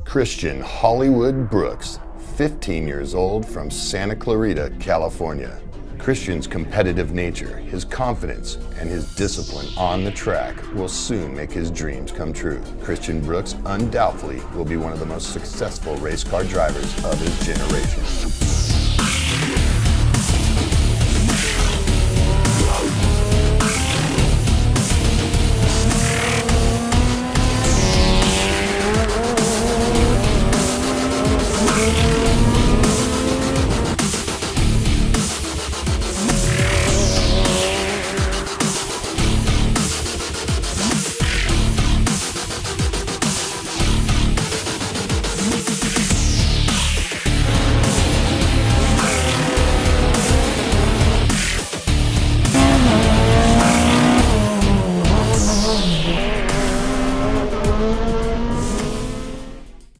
Christian Hollywood Brooks, 15 years old, from Santa Clarita, California. Christian's competitive nature, his confidence, and his discipline on the track will soon make his dreams come true. Christian Brooks undoubtedly will be one of the most successful race car drivers of his generation.